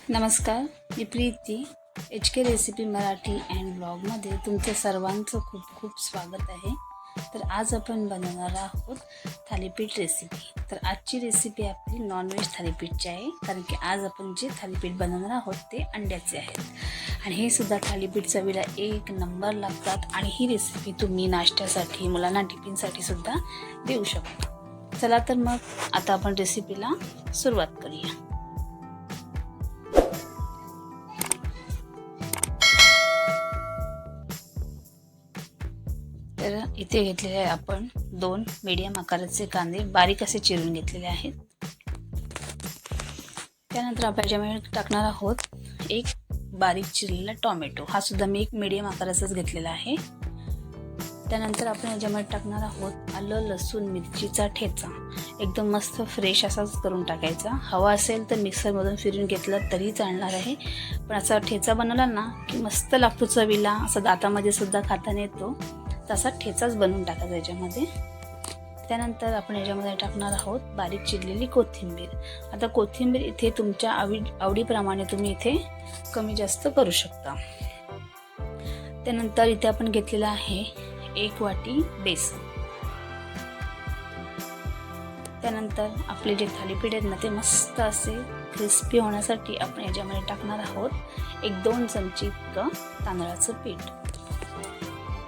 नमस्कार, मी Preeti HK recipe Marathi and ब्लॉगमध्ये तुमचं सर्वांचं खूप खूप स्वागत आहे. तर आज आपण बनवणार आहोत थालीपीठ रेसिपी. तर आजची रेसिपी आपली नॉनव्हेज थालीपीठची आहे, कारण की आज आपण जे थालीपीठ बनवणार आहोत ते अंड्याचे आहेत आणि हे सुद्धा थालीपीठ चवीला एक नंबर लागतात. आणि ही रेसिपी तुम्ही नाश्त्यासाठी, मुलांना टिफिनसाठी सुद्धा देऊ शकता. चला तर मग आता आपण रेसिपीला सुरुवात करूया. तर इथे घेतलेले आहे आपण 2 मीडियम आकाराचे कांदे बारीक असे चिरून घेतलेले आहेत. त्यानंतर आपण याच्यामध्ये टाकणार आहोत एक बारीक चिरलेला टोमॅटो, हा सुद्धा मी एक मीडियम आकाराचाच घेतलेला आहे. त्यानंतर आपण याच्यामध्ये टाकणार आहोत आलं लसूण मिरचीचा ठेचा, एकदम मस्त फ्रेश असाच करून टाकायचा. हवा असेल तर मिक्सरमधून फिरून घेतलं तरी चालणार आहे, पण असा ठेचा बनवला ना की मस्त लागतो चवीला, असं दातामध्ये सुद्धा खाताना येतो. तसा ठेचाच बनवून टाकायचा याच्यामध्ये. त्यानंतर आपण याच्यामध्ये टाकणार आहोत बारीक चिरलेली कोथिंबीर. आता कोथिंबीर इथे तुमच्या आवडीप्रमाणे तुम्ही इथे कमी जास्त करू शकता. त्यानंतर इथे आपण घेतलेला आहे 1 वाटी बेसन. त्यानंतर आपले जे थालीपीठ आहेत ना ते मस्त असे क्रिस्पी होण्यासाठी आपण याच्यामध्ये टाकणार आहोत 1-2 चमचे इतकं तांदळाचं पीठ.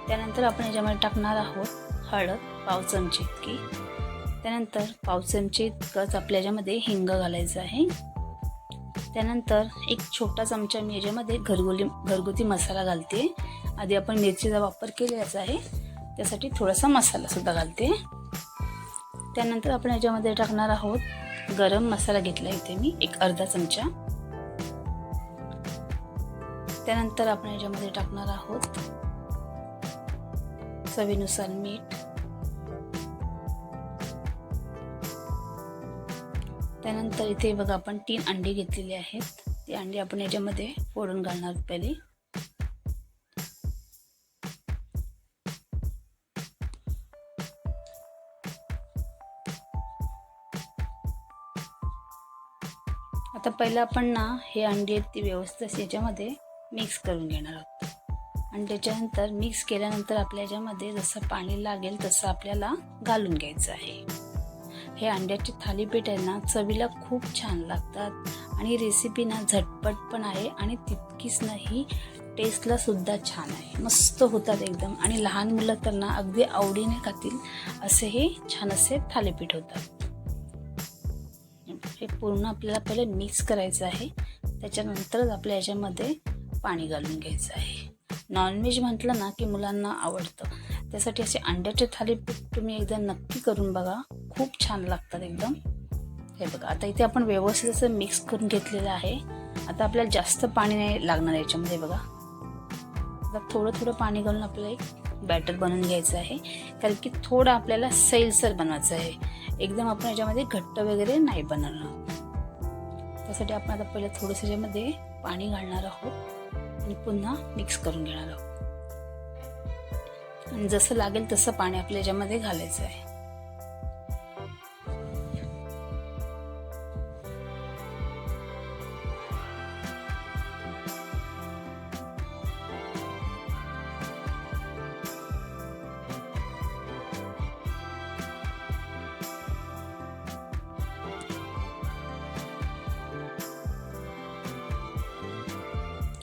त्यानंतर आपण याच्यामध्ये टाकणार आहोत हळद 1/2 चमचे इतकी. त्यानंतर 1/2 चमचे इतकंच आपल्या याच्यामध्ये हिंग घालायचं आहे. त्यानंतर एक छोटा चमचा मी याच्यामध्ये घरगुती मसाला घालते. आधी आपण मिरचीचा वापर केलेलाच आहे, त्यासाठी थोडासा मसाला सुद्धा घालते. त्यानंतर आपण याच्यामध्ये टाकणार आहोत गरम मसाला घेतला इथे मी एक अर्धा चमचा. त्यानंतर आपण याच्यामध्ये टाकणार आहोत चवीनुसार मीठ. त्यानंतर इथे बघा आपण 3 अंडी घेतलेली आहेत. ती अंडी आपण याच्यामध्ये फोडून घालणार पहिले. आता पहिलं आपण ना हे अंडी आहेत ती व्यवस्थित याच्यामध्ये मिक्स करून घेणार आहोत. आणि त्याच्यानंतर मिक्स केल्यानंतर आपल्या याच्यामध्ये जसं पाणी लागेल तसं आपल्याला घालून घ्यायचं आहे. हे अंड्याचे थालीपीठ आहे ना चवीला खूप छान लागतात आणि रेसिपी ना झटपट पण आहे आणि तितकीच नाही टेस्टला सुद्धा छान आहे. मस्त होतात एकदम आणि लहान मुलं तर ना अगदी आवडीने खातील असे हे छान असे थालीपीठ होतात. हे पूर्ण आपल्याला पहिले मिक्स करायचं आहे, त्याच्यानंतरच आपल्या याच्यामध्ये पाणी घालून घ्यायचं आहे. नॉनव्हेज म्हटलं ना की मुलांना आवडतं, त्यासाठी असे अंड्याचे थालीपीठ तुम्ही एकदा नक्की करून बघा, खूप छान लागतात एकदम. हे बघा आता इथे आपण व्यवस्थित असं मिक्स करून घेतलेलं आहे. आता आपल्याला जास्त पाणी नाही लागणार याच्यामध्ये. बघा आता थोडं पाणी घालून आपल्याला एक बॅटर बनवून घ्यायचं आहे, कारण की थोडं आपल्याला सैलसर बनवायचं आहे. एकदम आपण याच्यामध्ये घट्ट वगैरे नाही बनवणार. त्यासाठी आपण आता पहिलं थोडंसं याच्यामध्ये पाणी घालणार आहोत आणि पुन्हा मिक्स करून घेणार आहोत. आणि जसं लागेल तसं पाणी आपल्या याच्यामध्ये घालायचं आहे.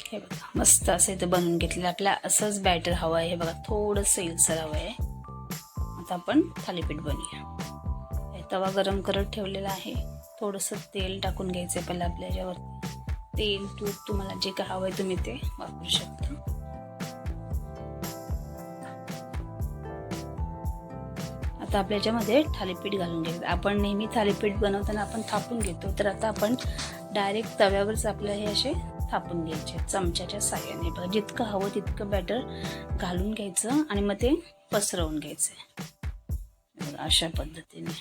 हे बघा मस्त असं इथं बनवून घेतलेलं. आपल्याला असंच बॅटर हवं आहे. हे बघा थोडं सैलसर हवं आहे. आता आपण थालीपीठ बनवूया. तवा गरम करत ठेवलेला आहे. थोडंसं तेल टाकून घ्यायचं आहे पहिलं आपल्या याच्यावर. तेल तूप तुम्हाला जे काय हवं आहे तुम्ही ते वापरू शकता. आता आपल्या याच्यामध्ये थालीपीठ घालून घ्यायचं. आपण नेहमी थालीपीठ बनवताना आपण थापून घेतो, तर आता आपण डायरेक्ट तव्यावरच आपलं हे असे थापून घ्यायचे चमच्याच्या साहाय्याने. बघा जितकं हवं तितकं बॅटर घालून घ्यायचं आणि मग ते पसरवून घ्यायचं अशा पद्धतीने.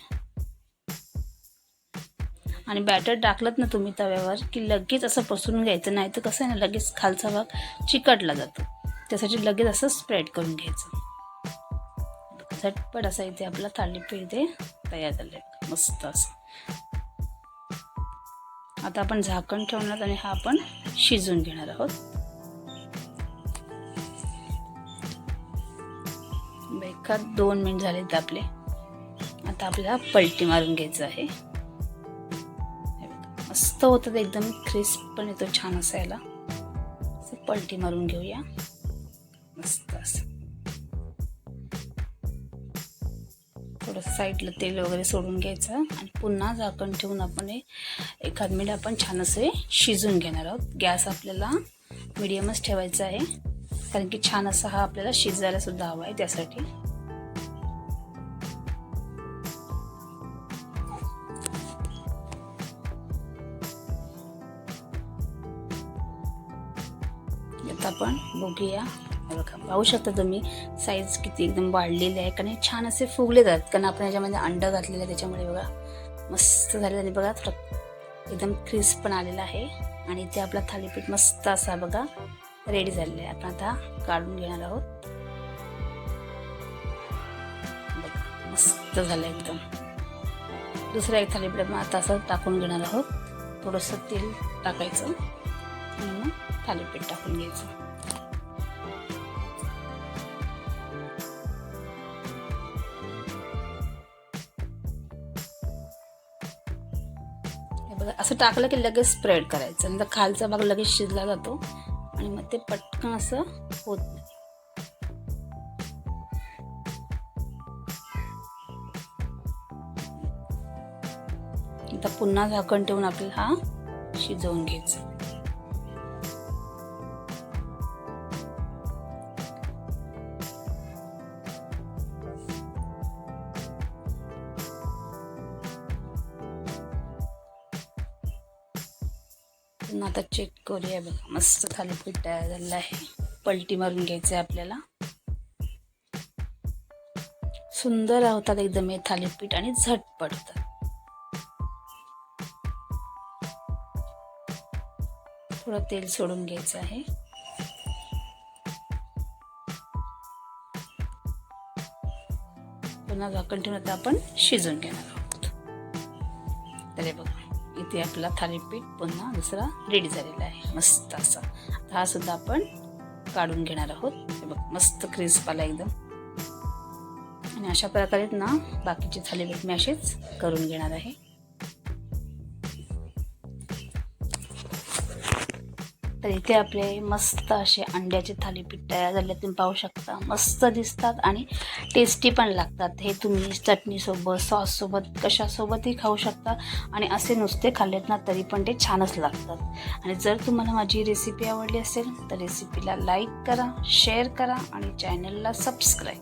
आणि बॅटर टाकलं ना तुम्ही तव्यावर की लगेच असं पसरून घ्यायचं, नाही तर कसं आहे ना लगेच खालचा भाग चिकटला जातो. त्यासाठी लगेच असं स्प्रेड करून घ्यायचं. झटपट असं इथे आपला थालीपीठ इथे तयार झालं मस्त असं. आता आपण झाकण ठेवणार आणि हा आपण शिजवून घेणार आहोत. 1-2 मिनिट झालेत आपले. आता आपल्याला पलटी मारून घ्यायचं आहे. मस्त होतं, एकदम क्रिस्प पण येतो छान असायला. पलटी मारून घेऊया मस्त असं. थोडं साईडला तेल वगैरे सोडून घ्यायचं आणि पुन्हा झाकण ठेवून आपण 1 मिनिट आपण छान असे शिजून घेणार आहोत. गॅस आपल्याला मीडियमच ठेवायचा आहे, कारण की छान असा हा आपल्याला शिजायला सुद्धा हवा आहे त्यासाठी. आता आपण बघूया. बघा, पाहू शकता तुम्ही साईज किती एकदम वाढलेली आहे, कारण छान असे फुगले जातात, कारण आपण याच्यामध्ये अंड घातलेलं आहे त्याच्यामुळे. बघा मस्त झालेलं आहे. बघा थोडं एकदम क्रिस्प पण आलेला आहे आणि इथे आपला थालीपीठ मस्त असा बघा रेडी झालेला आहे. आपण आता काढून घेणार आहोत. बघा मस्त झालं एकदम. दुसरा एक थालीपीठ आपण आता असं टाकून घेणार आहोत. थोडंसं तेल टाकायचं आणि मग थालीपीठ टाकून घ्यायचं. बघा असं टाकलं की लगेच स्प्रेड करायचं, नंतर खालचा भाग लगेच शिजला जातो आणि मग ते पटकन असं होत नाही. आता पुन्हा झाकण ठेवून आपल्याला हा शिजवून घ्यायचा. आता चेक करूया. बघा मस्त थालीपीठ तयार झालेलं आहे. पलटी मारून घ्यायचं आहे आपल्याला. सुंदर होतात एकदम हे थालीपीठ आणि झटपट होतात. थोडं तेल सोडून घ्यायचं आहे. पुन्हा झाकण ठेवून आता आपण शिजवून घेणार आहोत. तर हे बघा इथे आपला थालीपीठ पुन्हा दुसरा रेडी झालेला आहे मस्त असा. हा सुद्धा आपण काढून घेणार आहोत. हे बघ मस्त क्रिस्प आला एकदम. आणि अशा प्रकारे ना बाकीचे थालीपीठ मी असेच करून घेणार आहे. तर इथे आपले मस्त असे अंड्याचे थालीपीठ तयार झाले. तुम्ही पाहू शकता मस्त दिसतात आणि टेस्टी पण लागतात. हे तुम्ही चटणीसोबत सॉससोबत कशासोबतही खाऊ शकता आणि असे नुसते खाल्लेत ना तरी पण ते छानच लागतात. आणि जर तुम्हाला माझी रेसिपी आवडली असेल तर रेसिपीला लाईक करा, शेअर करा आणि चॅनलला सबस्क्राईब